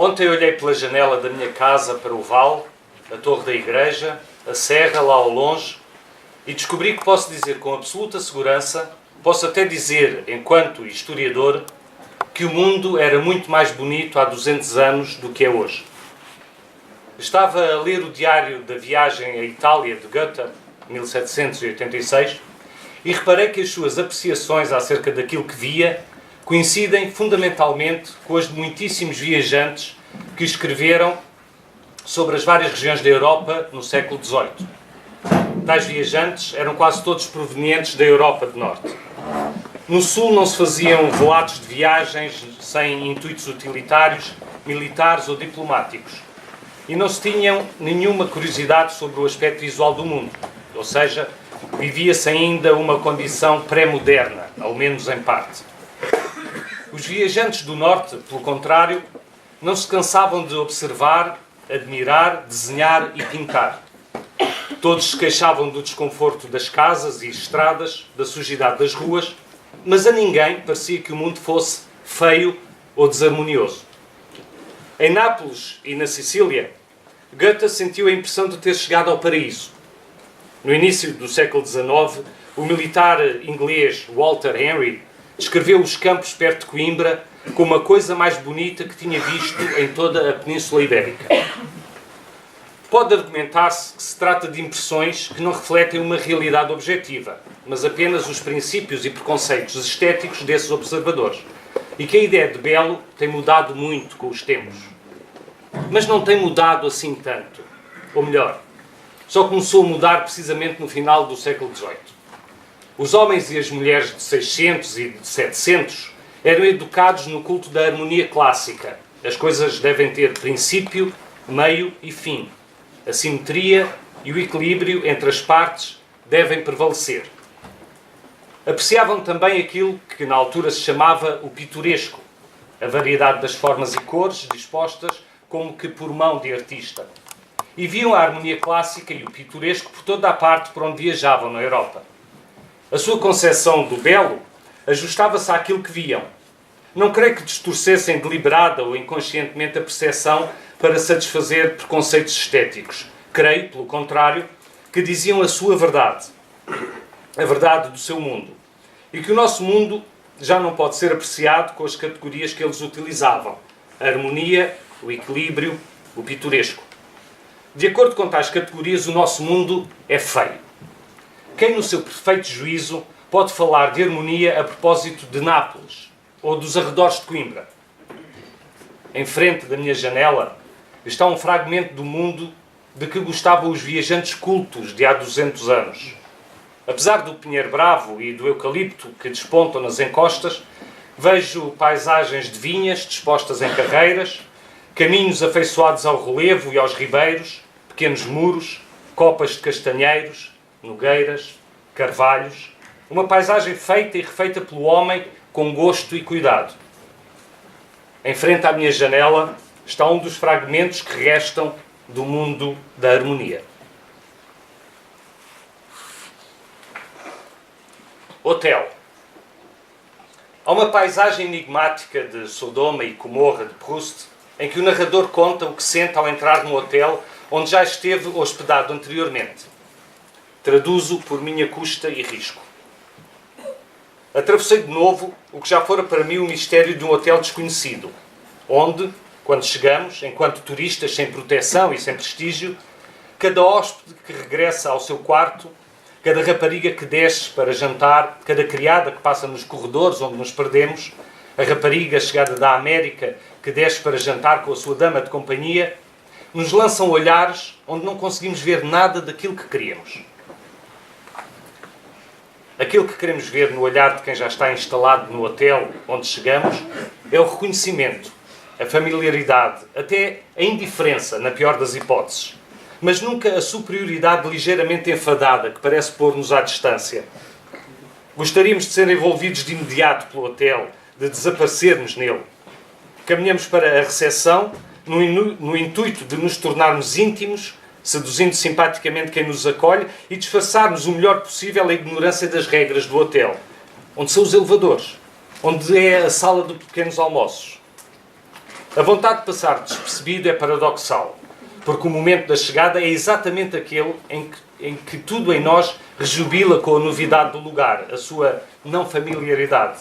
Ontem olhei pela janela da minha casa para o vale, a torre da igreja, a serra lá ao longe, e descobri que posso dizer com absoluta segurança, posso até dizer, enquanto historiador, que o mundo era muito mais bonito há 200 anos do que é hoje. Estava a ler o diário da viagem à Itália de Goethe, 1786, e reparei que as suas apreciações acerca daquilo que via coincidem fundamentalmente com as de muitíssimos viajantes que escreveram sobre as várias regiões da Europa no século XVIII. Tais viajantes eram quase todos provenientes da Europa do Norte. No Sul não se faziam relatos de viagens sem intuitos utilitários, militares ou diplomáticos. E não se tinham nenhuma curiosidade sobre o aspecto visual do mundo. Ou seja, vivia-se ainda uma condição pré-moderna, ao menos em parte. Os viajantes do Norte, pelo contrário, não se cansavam de observar, admirar, desenhar e pintar. Todos se queixavam do desconforto das casas e estradas, da sujidade das ruas, mas a ninguém parecia que o mundo fosse feio ou desarmonioso. Em Nápoles e na Sicília, Goethe sentiu a impressão de ter chegado ao paraíso. No início do século XIX, o militar inglês Walter Henry descreveu os campos perto de Coimbra como a coisa mais bonita que tinha visto em toda a Península Ibérica. Pode argumentar-se que se trata de impressões que não refletem uma realidade objetiva, mas apenas os princípios e preconceitos estéticos desses observadores, e que a ideia de belo tem mudado muito com os tempos. Mas não tem mudado assim tanto. Ou melhor, só começou a mudar precisamente no final do século XVIII. Os homens e as mulheres de 600 e de 700 eram educados no culto da harmonia clássica. As coisas devem ter princípio, meio e fim. A simetria e o equilíbrio entre as partes devem prevalecer. Apreciavam também aquilo que na altura se chamava o pitoresco, a variedade das formas e cores dispostas como que por mão de artista. E viam a harmonia clássica e o pitoresco por toda a parte por onde viajavam na Europa. A sua concepção do belo ajustava-se àquilo que viam. Não creio que distorcessem deliberada ou inconscientemente a percepção para satisfazer preconceitos estéticos. Creio, pelo contrário, que diziam a sua verdade, a verdade do seu mundo. E que o nosso mundo já não pode ser apreciado com as categorias que eles utilizavam. A harmonia, o equilíbrio, o pitoresco. De acordo com tais categorias, o nosso mundo é feio. Quem, no seu perfeito juízo, pode falar de harmonia a propósito de Nápoles ou dos arredores de Coimbra? Em frente da minha janela está um fragmento do mundo de que gostavam os viajantes cultos de há 200 anos. Apesar do pinheiro bravo e do eucalipto que despontam nas encostas, vejo paisagens de vinhas dispostas em carreiras, caminhos afeiçoados ao relevo e aos ribeiros, pequenos muros, copas de castanheiros, nogueiras, carvalhos, uma paisagem feita e refeita pelo homem com gosto e cuidado. Em frente à minha janela está um dos fragmentos que restam do mundo da harmonia. Hotel. Há uma paisagem enigmática de Sodoma e Gomorra de Proust em que o narrador conta o que sente ao entrar no hotel onde já esteve hospedado anteriormente. Traduzo por minha custa e risco. Atravessei de novo o que já fora para mim o mistério de um hotel desconhecido, onde, quando chegamos, enquanto turistas sem proteção e sem prestígio, cada hóspede que regressa ao seu quarto, cada rapariga que desce para jantar, cada criada que passa nos corredores onde nos perdemos, a rapariga chegada da América que desce para jantar com a sua dama de companhia, nos lançam olhares onde não conseguimos ver nada daquilo que queríamos. Aquilo que queremos ver no olhar de quem já está instalado no hotel onde chegamos é o reconhecimento, a familiaridade, até a indiferença, na pior das hipóteses. Mas nunca a superioridade ligeiramente enfadada que parece pôr-nos à distância. Gostaríamos de ser envolvidos de imediato pelo hotel, de desaparecermos nele. Caminhamos para a recepção no intuito de nos tornarmos íntimos, seduzindo simpaticamente quem nos acolhe e disfarçarmos o melhor possível a ignorância das regras do hotel, onde são os elevadores, onde é a sala de pequenos almoços. A vontade de passar despercebido é paradoxal, porque o momento da chegada é exatamente aquele em que tudo em nós rejubila com a novidade do lugar, a sua não familiaridade.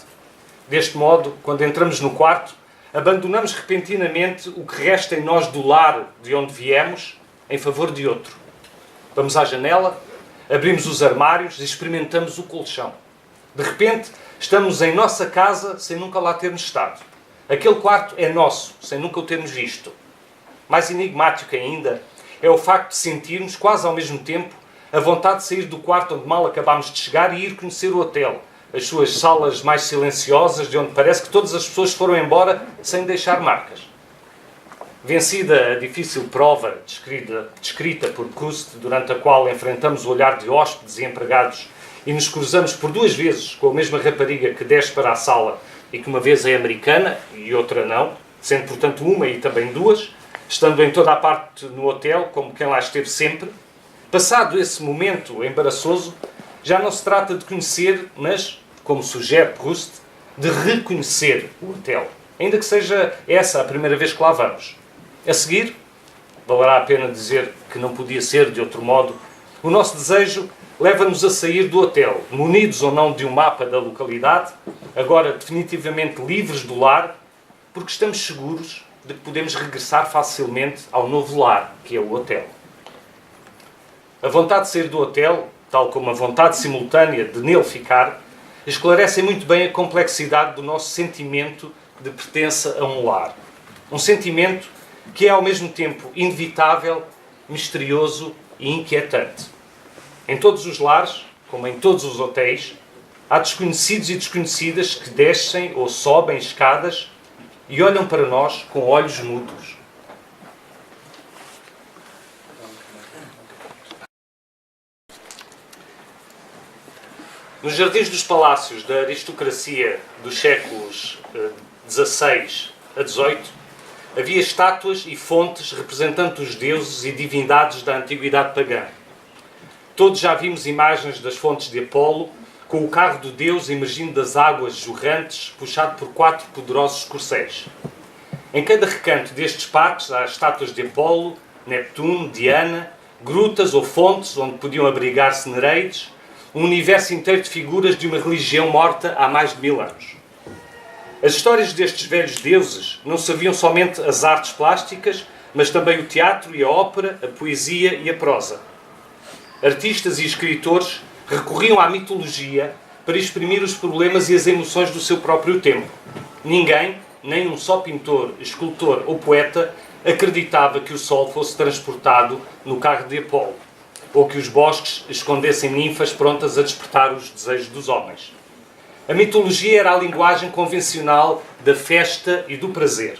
Deste modo, quando entramos no quarto, abandonamos repentinamente o que resta em nós do lar de onde viemos em favor de outro. Vamos à janela, abrimos os armários e experimentamos o colchão. De repente, estamos em nossa casa sem nunca lá termos estado. Aquele quarto é nosso, sem nunca o termos visto. Mais enigmático ainda é o facto de sentirmos, quase ao mesmo tempo, a vontade de sair do quarto onde mal acabámos de chegar e ir conhecer o hotel, as suas salas mais silenciosas, de onde parece que todas as pessoas foram embora sem deixar marcas. Vencida a difícil prova descrita por Proust, durante a qual enfrentamos o olhar de hóspedes e empregados e nos cruzamos por 2 vezes com a mesma rapariga que desce para a sala e que uma vez é americana e outra não, sendo portanto uma e também 2, estando em toda a parte no hotel, como quem lá esteve sempre, passado esse momento embaraçoso, já não se trata de conhecer, mas, como sugere Proust, de reconhecer o hotel, ainda que seja essa a primeira vez que lá vamos. A seguir, valerá a pena dizer que não podia ser de outro modo, o nosso desejo leva-nos a sair do hotel, munidos ou não de um mapa da localidade, agora definitivamente livres do lar, porque estamos seguros de que podemos regressar facilmente ao novo lar, que é o hotel. A vontade de sair do hotel, tal como a vontade simultânea de nele ficar, esclarecem muito bem a complexidade do nosso sentimento de pertença a um lar. Um sentimento que é ao mesmo tempo inevitável, misterioso e inquietante. Em todos os lares, como em todos os hotéis, há desconhecidos e desconhecidas que descem ou sobem escadas e olham para nós com olhos mudos. Nos jardins dos palácios da aristocracia dos séculos XVI a XVIII, havia estátuas e fontes representando os deuses e divindades da antiguidade pagã. Todos já vimos imagens das fontes de Apolo, com o carro do deus emergindo das águas jorrantes, puxado por 4 poderosos corcéis. Em cada recanto destes parques há estátuas de Apolo, Neptuno, Diana, grutas ou fontes onde podiam abrigar-se nereides, um universo inteiro de figuras de uma religião morta há mais de 1000 anos. As histórias destes velhos deuses não serviam somente as artes plásticas, mas também o teatro e a ópera, a poesia e a prosa. Artistas e escritores recorriam à mitologia para exprimir os problemas e as emoções do seu próprio tempo. Ninguém, nem um só pintor, escultor ou poeta, acreditava que o sol fosse transportado no carro de Apolo, ou que os bosques escondessem ninfas prontas a despertar os desejos dos homens. A mitologia era a linguagem convencional da festa e do prazer.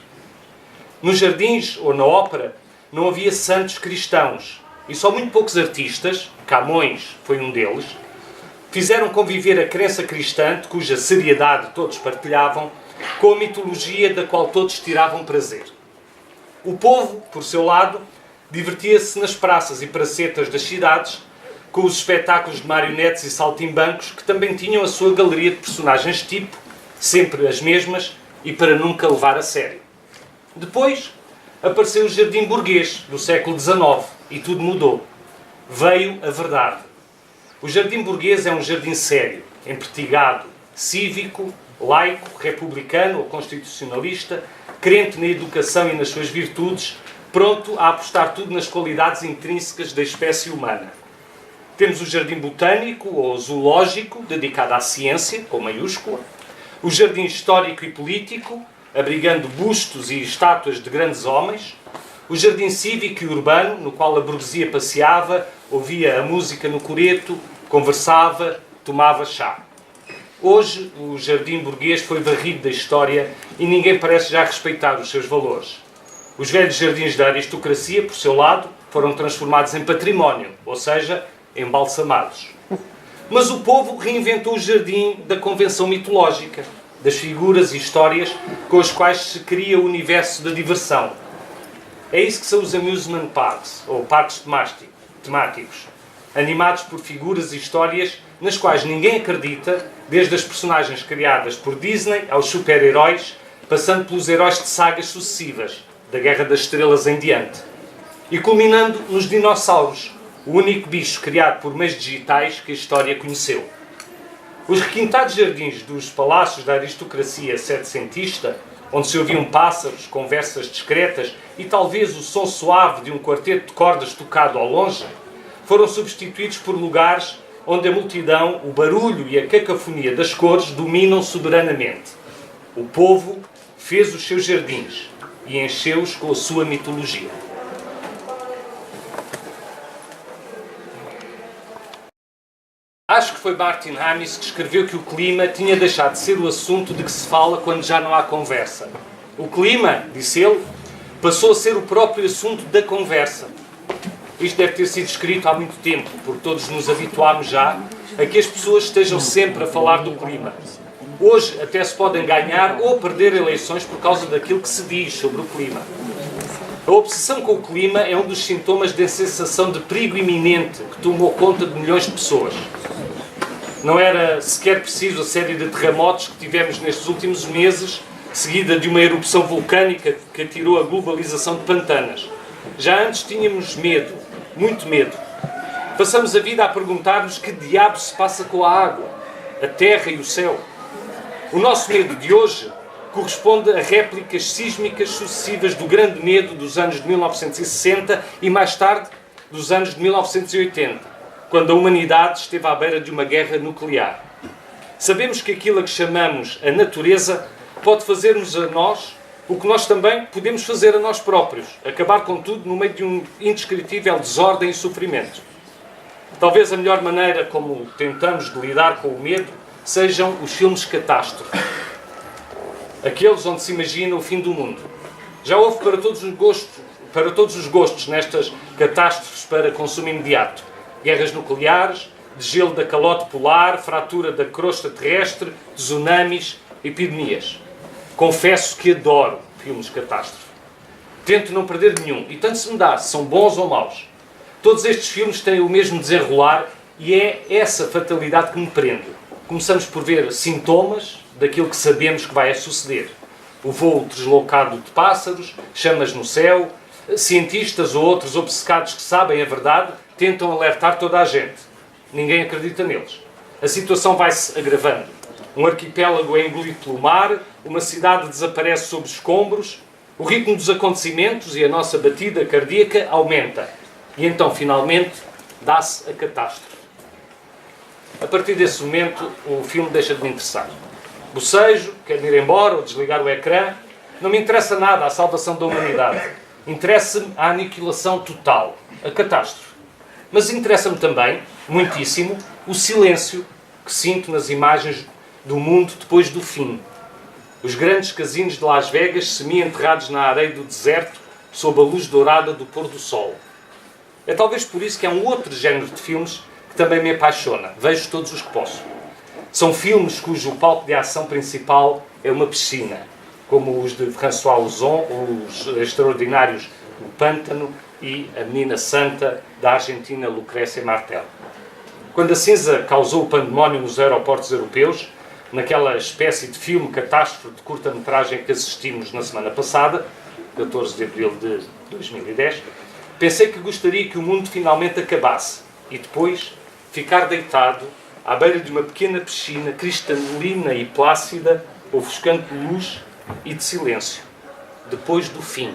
Nos jardins ou na ópera não havia santos cristãos, e só muito poucos artistas, Camões foi um deles, fizeram conviver a crença cristã, de cuja seriedade todos partilhavam, com a mitologia da qual todos tiravam prazer. O povo, por seu lado, divertia-se nas praças e pracetas das cidades, com os espetáculos de marionetes e saltimbancos, que também tinham a sua galeria de personagens tipo, sempre as mesmas, e para nunca levar a sério. Depois apareceu o jardim burguês, do século XIX, e tudo mudou. Veio a verdade. O jardim burguês é um jardim sério, empertigado, cívico, laico, republicano ou constitucionalista, crente na educação e nas suas virtudes, pronto a apostar tudo nas qualidades intrínsecas da espécie humana. Temos o jardim botânico ou zoológico, dedicado à ciência, com maiúscula, o jardim histórico e político, abrigando bustos e estátuas de grandes homens, o jardim cívico e urbano, no qual a burguesia passeava, ouvia a música no coreto, conversava, tomava chá. Hoje, o jardim burguês foi varrido da história e ninguém parece já respeitar os seus valores. Os velhos jardins da aristocracia, por seu lado, foram transformados em património, ou seja, embalsamados. Mas o povo reinventou o jardim da convenção mitológica, das figuras e histórias com as quais se cria o universo da diversão. É isso que são os amusement parks, ou parques temáticos, animados por figuras e histórias nas quais ninguém acredita, desde as personagens criadas por Disney aos super-heróis, passando pelos heróis de sagas sucessivas, da Guerra das Estrelas em diante, e culminando nos dinossauros, o único bicho criado por meios digitais que a história conheceu. Os requintados jardins dos palácios da aristocracia setecentista, onde se ouviam pássaros, conversas discretas e talvez o som suave de um quarteto de cordas tocado ao longe, foram substituídos por lugares onde a multidão, o barulho e a cacofonia das cores dominam soberanamente. O povo fez os seus jardins e encheu-os com a sua mitologia. Acho que foi Martin Amis que escreveu que o clima tinha deixado de ser o assunto de que se fala quando já não há conversa. O clima, disse ele, passou a ser o próprio assunto da conversa. Isto deve ter sido escrito há muito tempo, porque todos nos habituámos já a que as pessoas estejam sempre a falar do clima. Hoje até se podem ganhar ou perder eleições por causa daquilo que se diz sobre o clima. A obsessão com o clima é um dos sintomas da sensação de perigo iminente que tomou conta de milhões de pessoas. Não era sequer preciso a série de terremotos que tivemos nestes últimos meses, seguida de uma erupção vulcânica que atirou a globalização de pantanas. Já antes tínhamos medo, muito medo. Passamos a vida a perguntar-nos que diabo se passa com a água, a terra e o céu. O nosso medo de hoje corresponde a réplicas sísmicas sucessivas do grande medo dos anos de 1960 e mais tarde dos anos de 1980, quando a humanidade esteve à beira de uma guerra nuclear. Sabemos que aquilo a que chamamos a natureza pode fazer-nos a nós o que nós também podemos fazer a nós próprios, acabar com tudo no meio de um indescritível desordem e sofrimento. Talvez a melhor maneira como tentamos de lidar com o medo sejam os filmes catástrofe. Aqueles onde se imagina o fim do mundo. Já houve para todos os gostos nestas catástrofes para consumo imediato. Guerras nucleares, de gelo da calote polar, fratura da crosta terrestre, tsunamis, epidemias. Confesso que adoro filmes de catástrofe. Tento não perder nenhum, e tanto se me dá, se são bons ou maus. Todos estes filmes têm o mesmo desenrolar e é essa fatalidade que me prende. Começamos por ver sintomas daquilo que sabemos que vai suceder. O voo deslocado de pássaros, chamas no céu, cientistas ou outros obcecados que sabem a verdade tentam alertar toda a gente. Ninguém acredita neles. A situação vai-se agravando. Um arquipélago é engolido pelo mar, uma cidade desaparece sob escombros, o ritmo dos acontecimentos e a nossa batida cardíaca aumenta. E então, finalmente, dá-se a catástrofe. A partir desse momento, o filme deixa de me interessar. Bocejo, quero ir embora ou desligar o ecrã. Não me interessa nada a salvação da humanidade. Interessa-me a aniquilação total, a catástrofe. Mas interessa-me também, muitíssimo, o silêncio que sinto nas imagens do mundo depois do fim. Os grandes casinos de Las Vegas semi-enterrados na areia do deserto sob a luz dourada do pôr do sol. É talvez por isso que há um outro género de filmes que também me apaixona. Vejo todos os que posso. São filmes cujo palco de ação principal é uma piscina, como os de François Ozon, os extraordinários O Pântano e A Menina Santa, da Argentina Lucrécia Martel. Quando a cinza causou o pandemónio nos aeroportos europeus, naquela espécie de filme catástrofe de curta-metragem que assistimos na semana passada, 14 de abril de 2010, pensei que gostaria que o mundo finalmente acabasse e depois ficar deitado à beira de uma pequena piscina cristalina e plácida, ofuscando de luz e de silêncio, depois do fim.